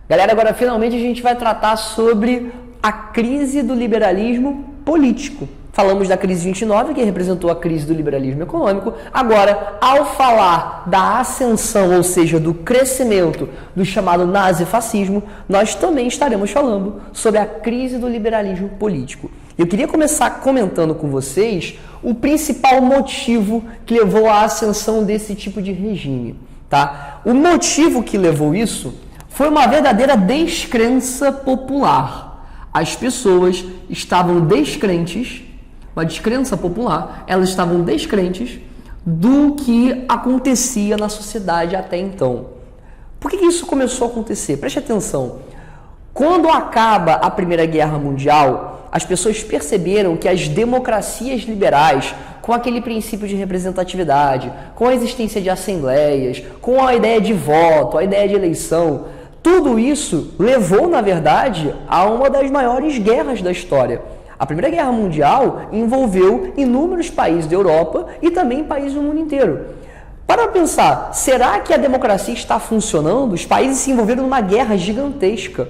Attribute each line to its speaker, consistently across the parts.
Speaker 1: Galera, agora finalmente a gente vai tratar sobre a crise do liberalismo político. Falamos da crise de 29, que representou a crise do liberalismo econômico. Agora, ao falar da ascensão, ou seja, do crescimento do chamado nazifascismo, nós também estaremos falando sobre a crise do liberalismo político. Eu queria começar comentando com vocês o principal motivo que levou à ascensão desse tipo de regime. Tá? O motivo que levou isso foi uma verdadeira descrença popular. As pessoas estavam descrentes, uma descrença popular, elas estavam descrentes do que acontecia na sociedade até então. Por que isso começou a acontecer? Preste atenção. Quando acaba a Primeira Guerra Mundial, as pessoas perceberam que as democracias liberais, com aquele princípio de representatividade, com a existência de assembleias, com a ideia de voto, a ideia de eleição, tudo isso levou, na verdade, a uma das maiores guerras da história. A Primeira Guerra Mundial envolveu inúmeros países da Europa e também países do mundo inteiro. Para pensar, será que a democracia está funcionando? Os países se envolveram numa guerra gigantesca.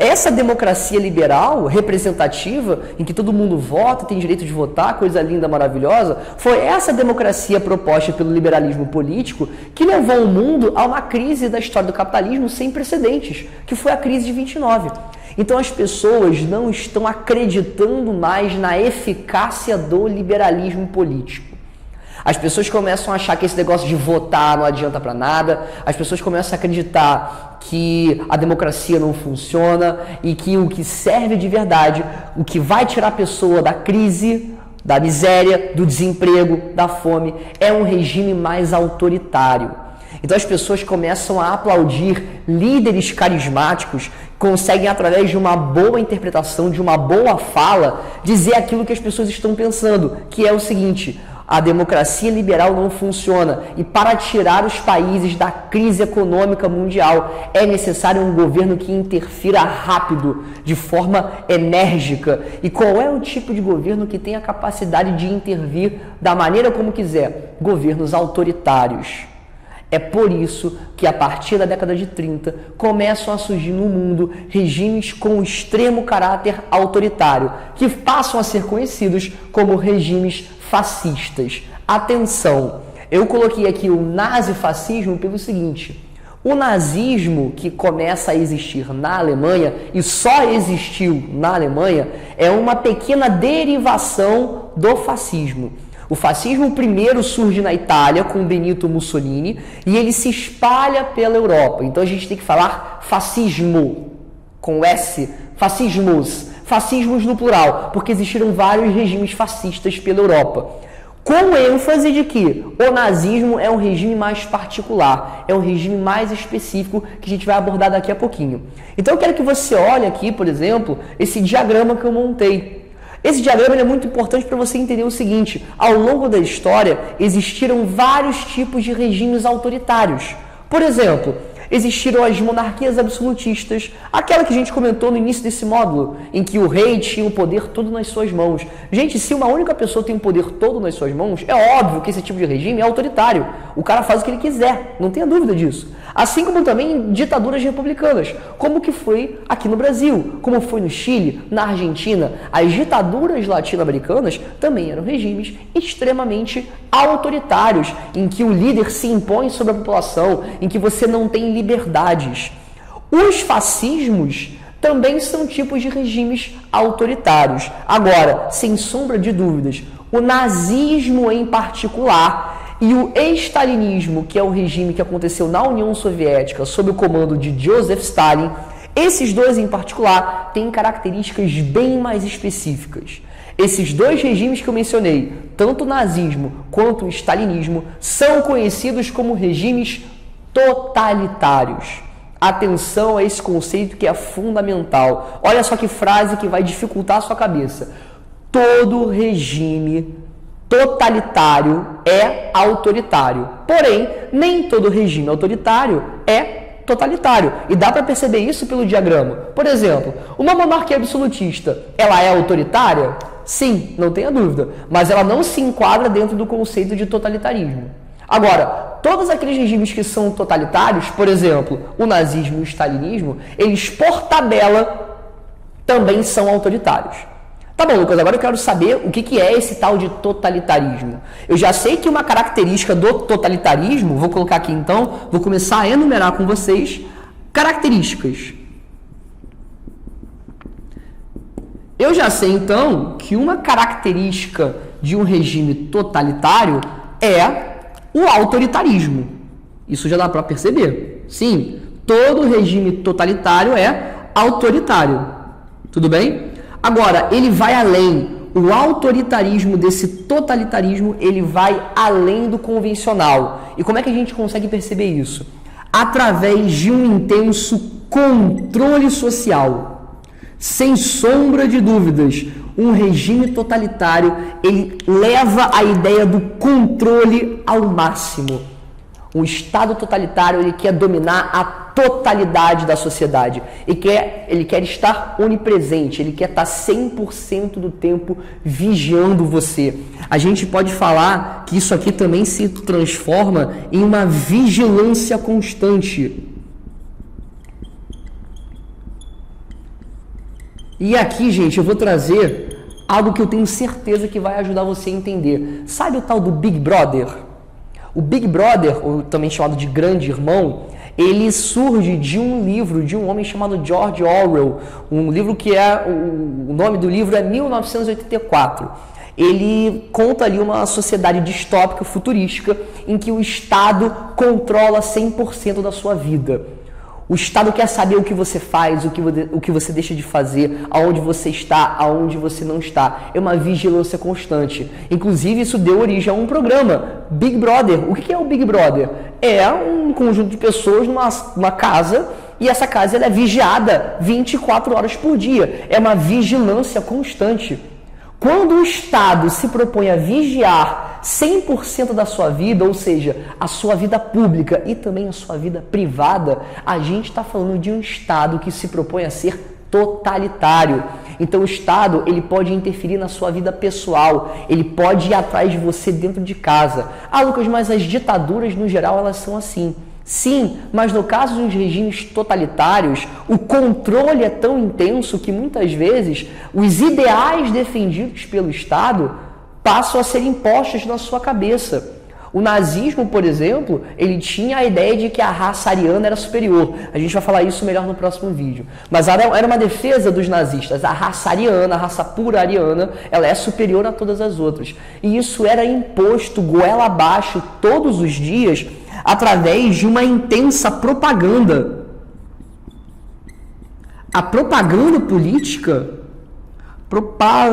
Speaker 1: Essa democracia liberal, representativa, em que todo mundo vota, tem direito de votar, coisa linda, maravilhosa, foi essa democracia proposta pelo liberalismo político que levou o mundo a uma crise da história do capitalismo sem precedentes, que foi a crise de 29. Então as pessoas não estão acreditando mais na eficácia do liberalismo político. As pessoas começam a achar que esse negócio de votar não adianta para nada, as pessoas começam a acreditar que a democracia não funciona e que o que serve de verdade, o que vai tirar a pessoa da crise, da miséria, do desemprego, da fome, é um regime mais autoritário. Então as pessoas começam a aplaudir líderes carismáticos, conseguem através de uma boa interpretação, de uma boa fala, dizer aquilo que as pessoas estão pensando, que é o seguinte: a democracia liberal não funciona e para tirar os países da crise econômica mundial é necessário um governo que interfira rápido, de forma enérgica. E qual é o tipo de governo que tem a capacidade de intervir da maneira como quiser? Governos autoritários. É por isso que a partir da década de 30 começam a surgir no mundo regimes com extremo caráter autoritário, que passam a ser conhecidos como regimes fascistas. Atenção, eu coloquei aqui o nazifascismo pelo seguinte: o nazismo, que começa a existir na Alemanha e só existiu na Alemanha, é uma pequena derivação do fascismo. O fascismo primeiro surge na Itália com Benito Mussolini e ele se espalha pela Europa. Então a gente tem que falar fascismo, com S, fascismos no plural, porque existiram vários regimes fascistas pela Europa. Com ênfase de que o nazismo é um regime mais particular, é um regime mais específico que a gente vai abordar daqui a pouquinho. Então eu quero que você olhe aqui, por exemplo, esse diagrama que eu montei. Esse diagrama é muito importante para você entender o seguinte: ao longo da história existiram vários tipos de regimes autoritários. Por exemplo, existiram as monarquias absolutistas, aquela que a gente comentou no início desse módulo, em que o rei tinha o poder todo nas suas mãos. Gente, se uma única pessoa tem o poder todo nas suas mãos, é óbvio que esse tipo de regime é autoritário. O cara faz o que ele quiser, não tenha dúvida disso. Assim como também ditaduras republicanas, como que foi aqui no Brasil, como foi no Chile, na Argentina. As ditaduras latino-americanas também eram regimes extremamente autoritários, em que o líder se impõe sobre a população, em que você não tem liberdades. Os fascismos também são tipos de regimes autoritários. Agora, sem sombra de dúvidas, o nazismo em particular e o stalinismo, que é o regime que aconteceu na União Soviética sob o comando de Joseph Stalin, esses dois em particular têm características bem mais específicas. Esses dois regimes que eu mencionei, tanto o nazismo quanto o stalinismo, são conhecidos como regimes totalitários. Atenção a esse conceito que é fundamental. Olha só que frase que vai dificultar a sua cabeça. Todo regime totalitário é autoritário. Porém, nem todo regime autoritário é totalitário. E dá para perceber isso pelo diagrama. Por exemplo, uma monarquia absolutista, ela é autoritária? Sim, não tenha dúvida. Mas ela não se enquadra dentro do conceito de totalitarismo. Agora, todos aqueles regimes que são totalitários, por exemplo, o nazismo e o stalinismo, eles, por tabela, também são autoritários. Tá bom, Lucas, agora eu quero saber o que é esse tal de totalitarismo. Eu já sei que uma característica do totalitarismo, vou colocar aqui então, vou começar a enumerar com vocês características. Eu já sei então que uma característica de um regime totalitário é o autoritarismo. Isso já dá para perceber. Sim, todo regime totalitário é autoritário. Tudo bem? Agora, ele vai além. O autoritarismo desse totalitarismo, ele vai além do convencional. E como é que a gente consegue perceber isso? Através de um intenso controle social. Sem sombra de dúvidas, um regime totalitário, ele leva a ideia do controle ao máximo. Um Estado totalitário, ele quer dominar a totalidade da sociedade. Ele quer estar onipresente, ele quer estar 100% do tempo vigiando você. A gente pode falar que isso aqui também se transforma em uma vigilância constante. E aqui, gente, eu vou trazer algo que eu tenho certeza que vai ajudar você a entender. Sabe o tal do Big Brother? O Big Brother, ou também chamado de Grande Irmão, ele surge de um livro de um homem chamado George Orwell. Um livro que o nome do livro é 1984. Ele conta ali uma sociedade distópica, futurística, em que o Estado controla 100% da sua vida. O Estado quer saber o que você faz, o que você deixa de fazer, aonde você está, aonde você não está. É uma vigilância constante. Inclusive, isso deu origem a um programa, Big Brother. O que é o Big Brother? É um conjunto de pessoas numa casa, e essa casa ela é vigiada 24 horas por dia. É uma vigilância constante. Quando o Estado se propõe a vigiar 100% da sua vida, ou seja, a sua vida pública e também a sua vida privada, a gente está falando de um Estado que se propõe a ser totalitário. Então o Estado, ele pode interferir na sua vida pessoal, ele pode ir atrás de você dentro de casa. Ah, Lucas, mas as ditaduras no geral elas são assim. Sim, mas no caso dos regimes totalitários, o controle é tão intenso que muitas vezes os ideais defendidos pelo Estado passam a ser impostos na sua cabeça. O nazismo, por exemplo, ele tinha a ideia de que a raça ariana era superior. A gente vai falar isso melhor no próximo vídeo. Mas era uma defesa dos nazistas. A raça ariana, a raça pura ariana, ela é superior a todas as outras. E isso era imposto goela abaixo todos os dias através de uma intensa propaganda. A propaganda política...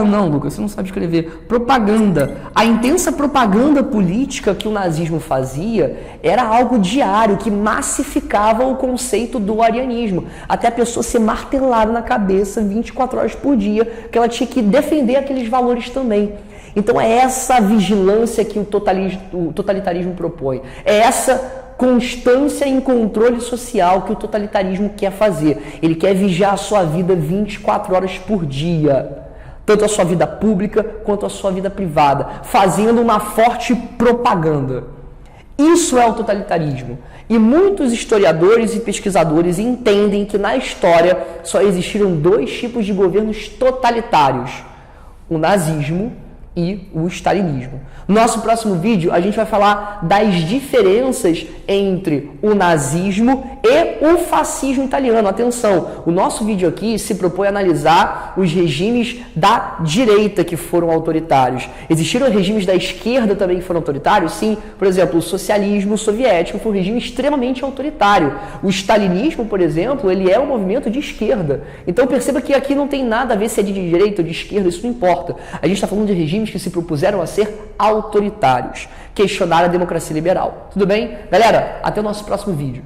Speaker 1: Não, Lucas, você não sabe escrever. Propaganda. A intensa propaganda política que o nazismo fazia era algo diário, que massificava o conceito do arianismo. Até a pessoa ser martelada na cabeça 24 horas por dia, que ela tinha que defender aqueles valores também. Então é essa vigilância que o totalitarismo propõe. É essa constância em controle social que o totalitarismo quer fazer. Ele quer vigiar a sua vida 24 horas por dia. Tanto a sua vida pública quanto a sua vida privada, fazendo uma forte propaganda. Isso é o totalitarismo. E muitos historiadores e pesquisadores entendem que na história só existiram dois tipos de governos totalitários: o nazismo e o stalinismo. No nosso próximo vídeo, a gente vai falar das diferenças entre o nazismo e o fascismo italiano. Atenção, o nosso vídeo aqui se propõe a analisar os regimes da direita que foram autoritários. Existiram regimes da esquerda também que foram autoritários? Sim, por exemplo, o socialismo soviético foi um regime extremamente autoritário. O stalinismo, por exemplo, ele é um movimento de esquerda. Então perceba que aqui não tem nada a ver se é de direita ou de esquerda, isso não importa. A gente está falando de regimes que se propuseram a ser autoritários, questionar a democracia liberal. Tudo bem? Galera, até o nosso próximo vídeo.